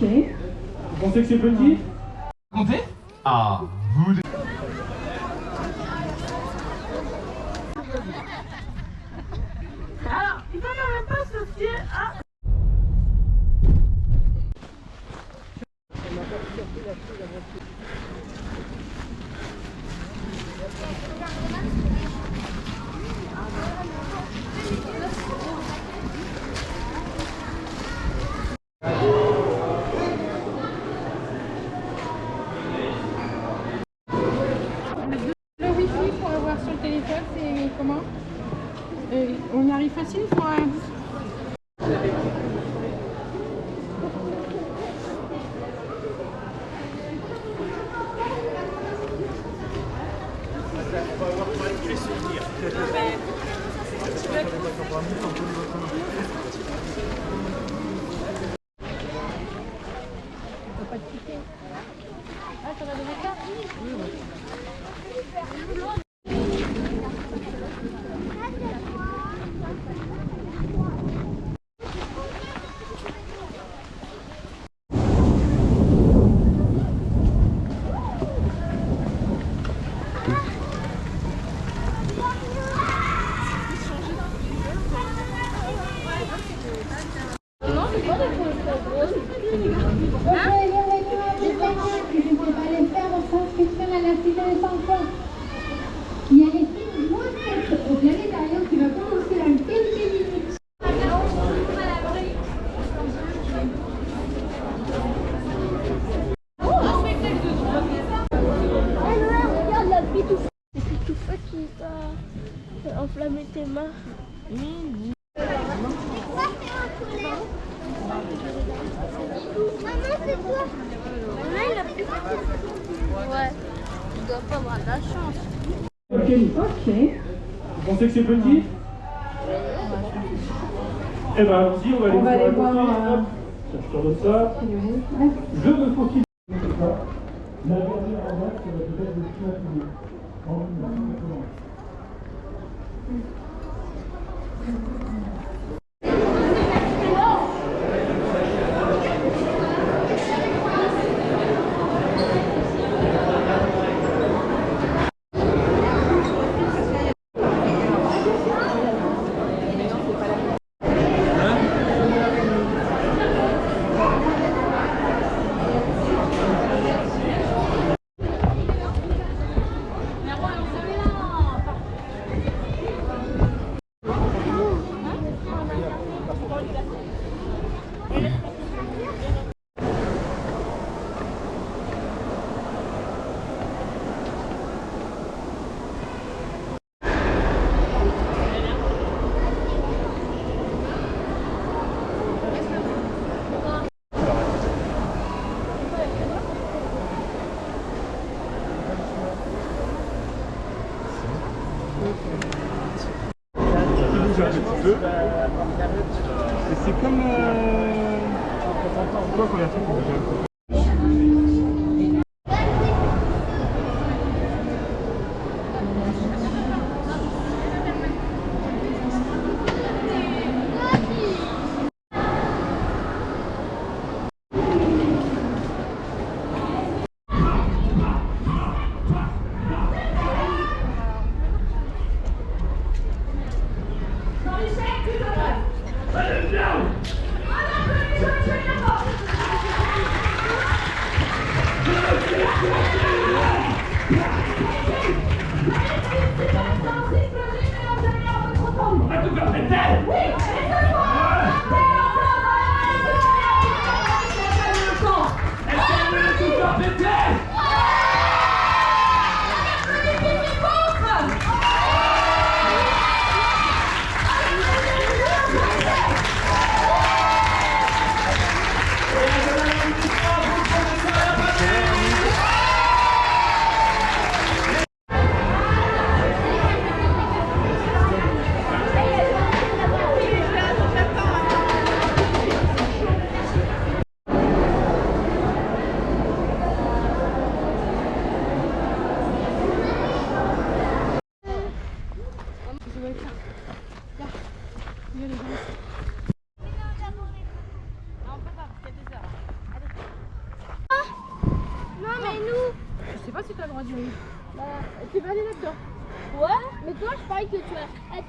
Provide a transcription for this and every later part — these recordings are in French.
Vous pensez que c'est petit? Comptez? Ah, vous... Alors, il faut quand même pas se fier à... Le wifi pour avoir sur le téléphone, c'est comment? On y arrive facile, il faut un... Pas de ticket. Ah, ça va donner ça? Non, c'est pas des choses grosses. À la cité des enfants. Il y a les films moins têtes au planétarium qui va commencer dans quelques minutes. Regarde la pitoufa. C'est pitoufa qui va enflammer tes mains. Maman, c'est toi. Maman, il a plus. Ouais. Tu dois pas avoir de la chance. Ok. Vous pensez que c'est petit? Eh ben allons-y, on va aller voir. Hop, je te redonne ça. Je me focus. La dernière en date, ça va peut-être le plus rapide. C'est comme quoi qu'on a fait. si t'as le droit d'y aller. Tu vas aller là-dedans. Ouais, mais toi, je parie que tu vas être.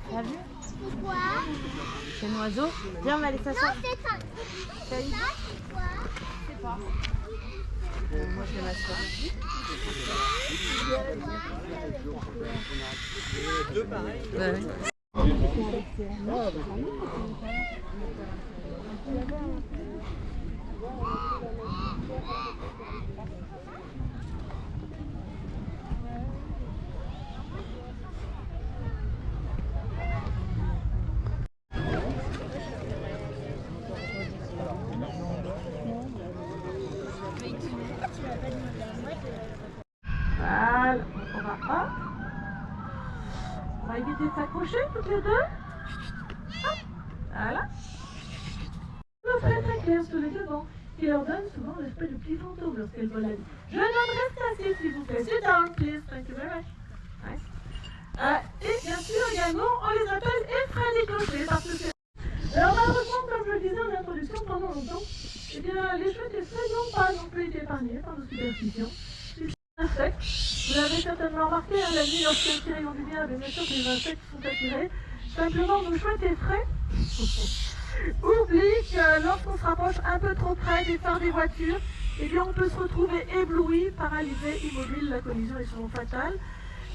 T'as vu? C'est un oiseau. Viens, on va aller s'asseoir. C'est ça. C'est quoi? Je sais pas. Moi, je vais m'asseoir. Deux pareils. Ouais. Voilà, on va éviter de s'accrocher toutes les deux. Hop, voilà. Très très clair sur les devants, qui leur donne souvent l'esprit de petit fantôme lorsqu'elles volent la vie. Je donne reste assis s'il vous plaît. Sit down, please. Thank you very much. Nice. Et bien sûr également, on les appelle effrayés clochers parce que c'est... Alors malheureusement, comme je le disais en introduction pendant longtemps, eh bien les chouettes effrayés n'ont pas non plus été épargnés par nos superstitions. Insectes. Vous l'avez certainement remarqué, hein, la nuit, lorsqu'il y a un petit rayon de lumière, bien sûr que les insectes sont attirés. Simplement, nos chouettes effraies oublient que lorsqu'on se rapproche un peu trop près des phares des voitures, eh bien, on peut se retrouver ébloui, paralysé, immobile. La collision est souvent fatale.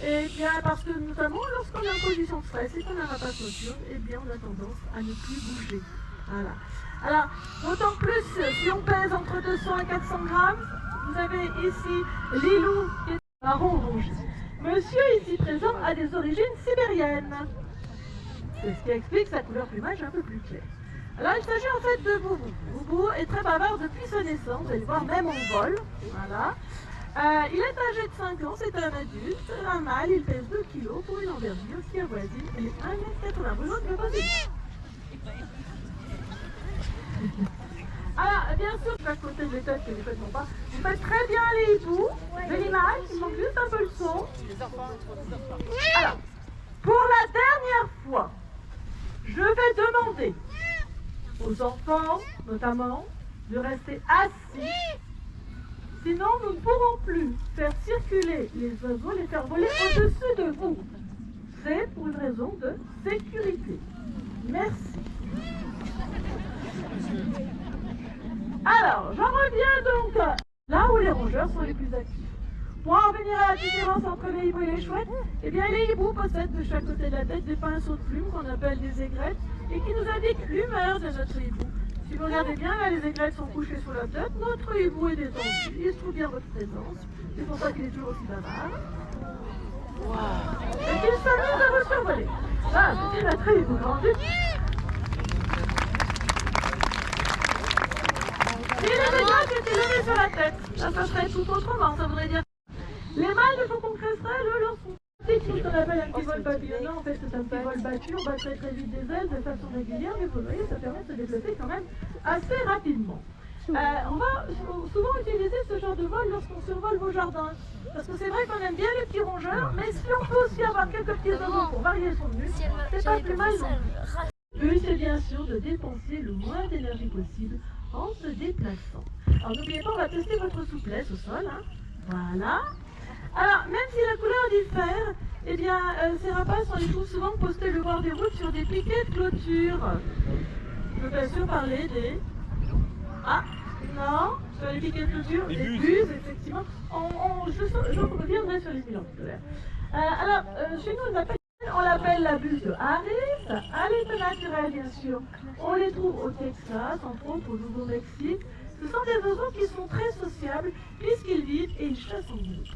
Et bien, parce que notamment, lorsqu'on est en position de stress et qu'on a un rapace nocturne, eh bien, on a tendance à ne plus bouger. Voilà. Alors, d'autant plus, si on pèse entre 200 et 400 grammes, vous avez ici Lilou qui est marron rouge. Monsieur ici présent a des origines sibériennes. C'est ce qui explique sa couleur plumage un peu plus claire. Alors il s'agit en fait de Boubou. Boubou est très bavard depuis sa naissance, vous allez voir même en vol. Voilà. Il est âgé de 5 ans, c'est un adulte, un mâle, il pèse 2 kg pour une envergure qui avoisine les 1,80 m. Besoin de le poser. Alors, bien sûr, je vais à côté des têtes que les fêtes n'ont pas. Vous faites très bien les hiboux, de l'image, il manque juste un peu le son. Alors, pour la dernière fois, je vais demander aux enfants, notamment, de rester assis. Sinon, nous ne pourrons plus faire circuler les oiseaux, les faire voler au-dessus de vous. C'est pour une raison de sécurité. Merci. Alors, j'en reviens donc là où les rongeurs sont les plus actifs. Pour en revenir à la différence entre les hiboux et les chouettes, eh bien les hiboux possèdent de chaque côté de la tête des pinceaux de plumes qu'on appelle des aigrettes et qui nous indiquent l'humeur de notre hibou. Si vous regardez bien, là les aigrettes sont couchées sous la tête, notre hibou est détendu, il se trouve bien votre présence, c'est pour ça qu'il est toujours aussi bavard. Wow. Et qu'il s'amuse à vous survoler. Ah, c'est notre hibou grandi. Si les aigrettes étaient levées sur la tête, ça serait tout autrement, ça voudrait dire. Les mâles de faucon cresserelle, eux, leur sont c'est ce qu'on appelle un petit vol papillonnant. En fait, c'est un petit vol battu, on bat très très vite des ailes de façon régulière, mais vous voyez, ça permet de se développer quand même assez rapidement. On va souvent utiliser ce genre de vol lorsqu'on survole vos jardins. Parce que c'est vrai qu'on aime bien les petits rongeurs, mais si on peut aussi avoir quelques petits oiseaux pour varier son menu, c'est pas plus mal non plus. Le but, c'est bien sûr de dépenser le moins d'énergie possible en se déplaçant. Alors n'oubliez pas, on va tester votre souplesse au sol. Hein. Voilà. Alors, même si la couleur diffère, eh bien, ces rapaces, on les trouve souvent postés le bord des routes sur des piquets de clôture. Je peux bien sûr parler des... Ah, non, sur les piquets de clôture, des buses, effectivement. Je reviendrai sur les bilans tout à l'heure. Alors, chez nous, on l'appelle la buse de Harris. À l'état naturel, bien sûr. On les trouve au Texas, entre autres au Nouveau-Mexique. Ce sont des oiseaux qui sont très sociables puisqu'ils vivent et ils chassent en groupe.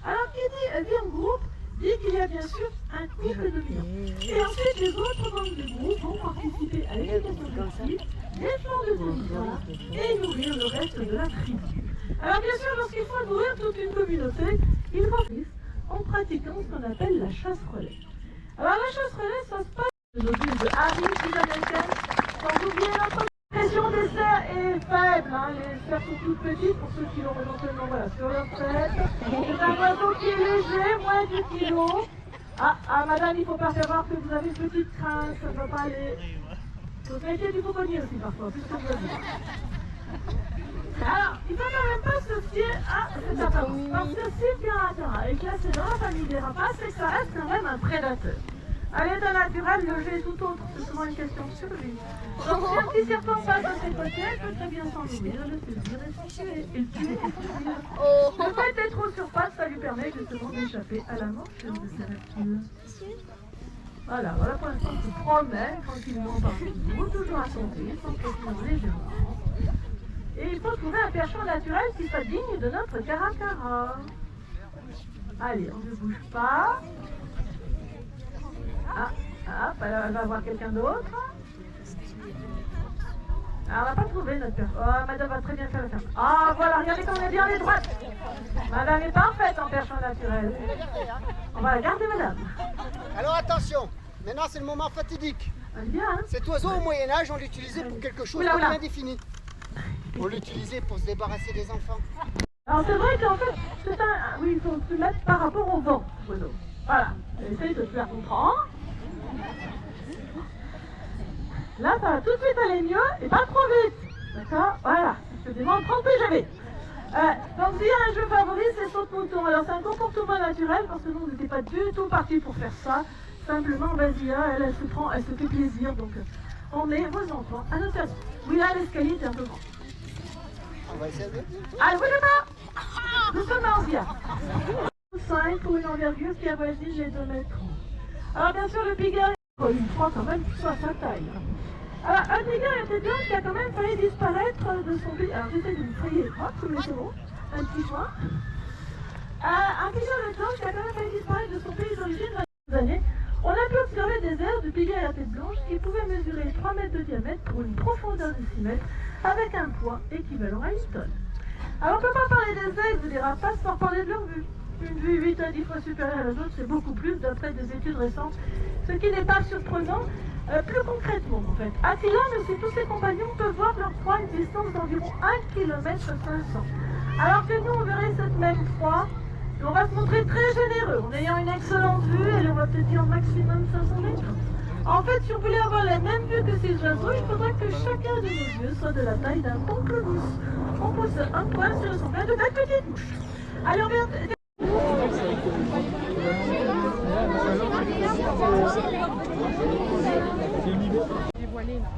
Alors, qui dit vie en groupe, dit qu'il y a bien sûr un couple dominant. Et ensuite, les autres membres du groupe vont participer à l'éducation collective, défendre le territoire et nourrir le reste de la tribu. Alors, bien sûr, lorsqu'il faut nourrir toute une communauté, il faut en pratiquant ce qu'on appelle la chasse-relais. Alors, la chasse-relais, ça se passe dans nos villes de Harry, ville américaine, sans oublier notre pression des cerfs est faible, hein. Les cerfs sont toutes petites pour ceux qui l'ont éventuellement sur leur tête. C'est un oiseau qui est léger, moins du kilo. Ah, madame, il ne faut pas savoir que vous avez une petite crainte, ça ne va pas aller. Vous mettez du fauconnier aussi parfois, puisque vous avez. Alors, il ne faut quand même pas se fier à cette apparence. Parce que si le piranha est classé dans la famille des rapaces, c'est que ça reste quand même un prédateur. À l'état naturel, le jeu est tout autre, c'est souvent une question de survie. Donc si un petit serpent passe à ses côtés, il peut très bien s'en nourrir, le saisir et le tuer. Le fait d'être trop sur pattes, ça lui permet justement d'échapper à la morsure de ces reptiles. Voilà pour l'instant, il se promène tranquillement partout, toujours à son pied, sans pression légèrement. Et il faut trouver un perchon naturel qui soit digne de notre caracara. Allez, on ne bouge pas. Elle va voir quelqu'un d'autre. On n'a pas trouvé notre perchon. Oh, madame va très bien faire le ferme. Ah, voilà, regardez comme on est bien les droites. Madame est parfaite en perchon naturel. On va la garder, madame. Alors attention, maintenant c'est le moment fatidique. Bien, hein. Cet oiseau au Moyen-Âge, on l'utilisait pour quelque chose de bien défini. On l'utilisait pour se débarrasser des enfants. Alors c'est vrai qu'en fait, c'est un... Oui, il faut se mettre par rapport au vent, Bruno. Voilà, essaye de te faire comprendre. Là, ça va tout de suite aller mieux et pas trop vite. D'accord? Voilà, je te demande 30 jamais. Donc s'il y a un jeu favori, c'est saute-mouton. Alors c'est un comportement naturel parce que nous, on n'était pas du tout partis pour faire ça. Simplement, vas-y, elle se fait plaisir. Donc on met vos enfants à notre service. Oui, là, l'escalier est un peu grand. On va essayer. Allez, bougez pas. Nous sommes en via. 5 pour une envergure qui avoisine les 2 mètres. Alors bien sûr, le pigard, il prend quand même soit sa taille. Alors, un pigard était blanche qui a quand même failli disparaître de son pays. Alors j'essaie de vous frayer comme les chevaux, un petit point. Un pigard blanche qui a quand même failli disparaître de son pays d'origine dans les années. On a pu observer des airs de pigard à tête blanche qui pouvaient mesurer 3 mètres de diamètre pour une profondeur de 6 mètres avec un poids équivalent à 1 tonne. Alors on ne peut pas parler des aigles ou des rapaces sans parler de leur vue. Une vue 8 à 10 fois supérieure à la nôtre, c'est beaucoup plus d'après des études récentes, ce qui n'est pas surprenant. Plus concrètement, en fait, Attila, mais aussi tous ses compagnons peuvent voir leur proie à une distance d'environ 1 km 500. Alors que nous, on verrait cette même proie, et on va se montrer très généreux, en ayant une excellente vue, et on va peut-être dire maximum 500 mètres. En fait, si on voulait avoir la même vue que ces oiseaux, il faudrait que chacun de nos yeux soit de la taille d'un pamplemousse. On pose un point sur son plein de belles petites mouches. Allez, on vient... Dévoilé là.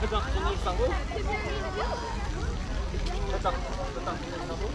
préfères retourner le cerveau. Attends, retourner le cerveau.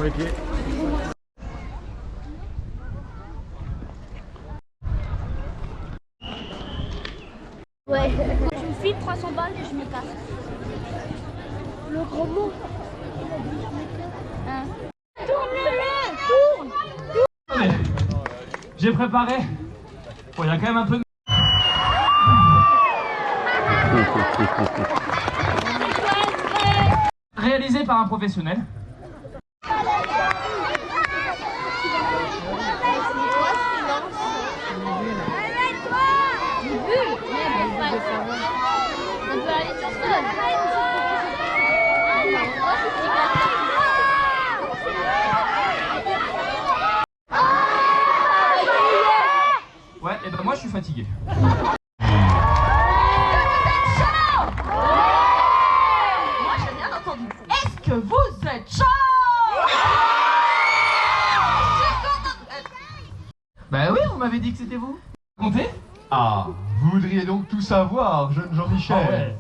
Les pieds. Ouais. Je me file 300 balles et je me casse. Le gros mot. Hein. Tourne-le. Tourne. J'ai préparé. Bon, il y a quand même un peu de... Réalisé par un professionnel. Ouais, et ben moi je suis fatigué. Est-ce que vous êtes chaud? Bah oui, vous m'avez dit que c'était vous. Comptez? Ah, vous voudriez donc tout savoir, jeune Jean-Michel.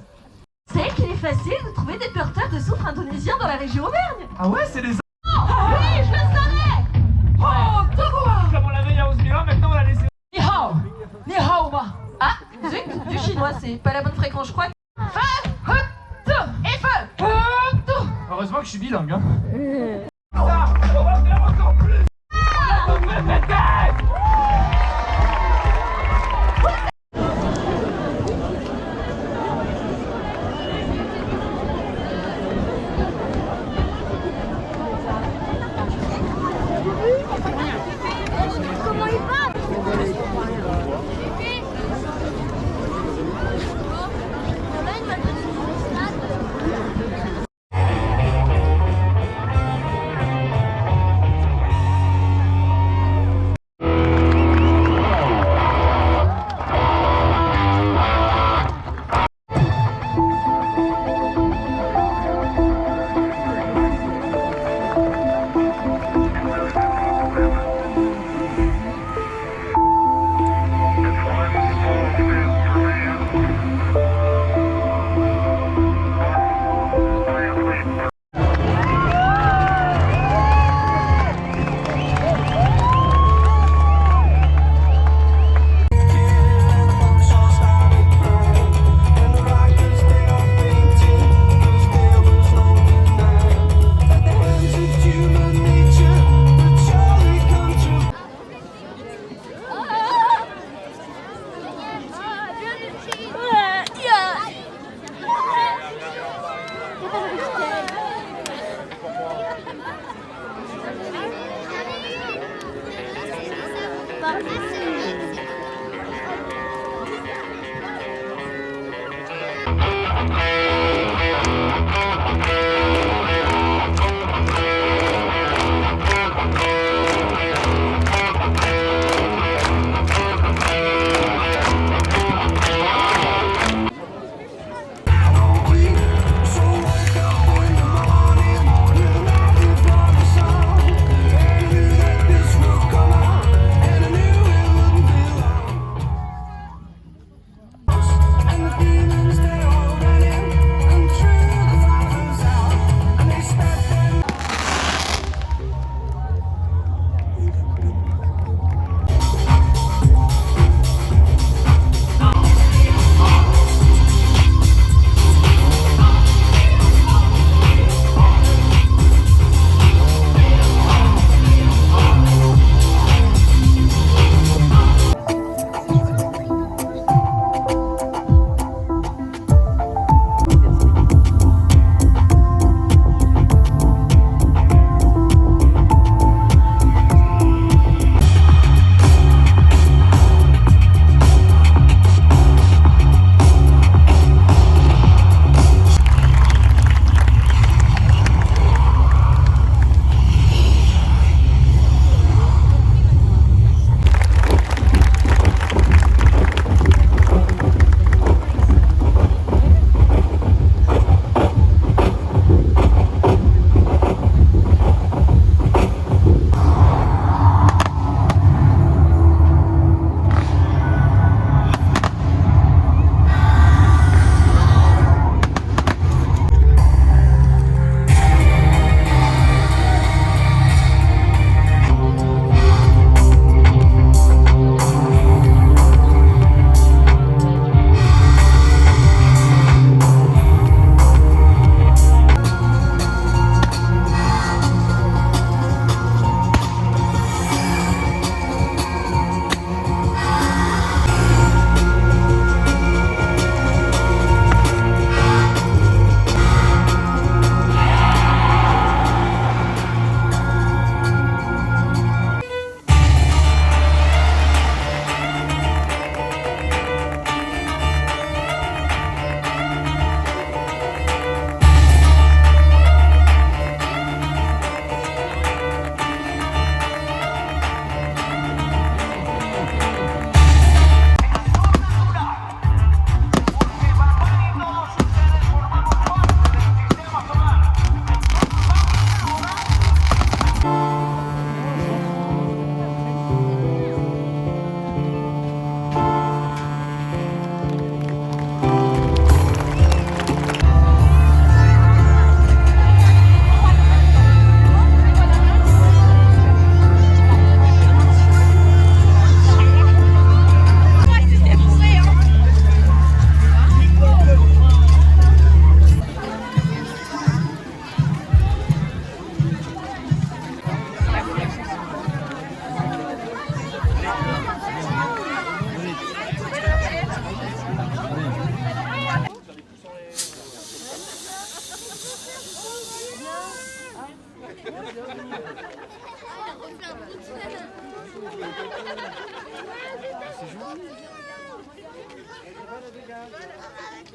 C'est qu'il est facile de trouver des porteurs de soufre indonésien dans la région Auvergne. Ah ouais, c'est les... Oui, je le savais. Oh, Comme on l'avait il y a 11 000 ans, maintenant on l'a laissé... Ni hao. Ni hao ma. Ah, zut, du chinois, c'est pas la bonne fréquence, je crois. Feu, hut, et feu. Heureusement que je suis bilingue, hein. Comment il va?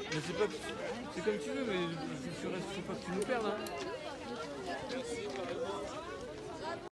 Mais c'est comme tu veux, mais faut pas que tu nous perdes. Hein.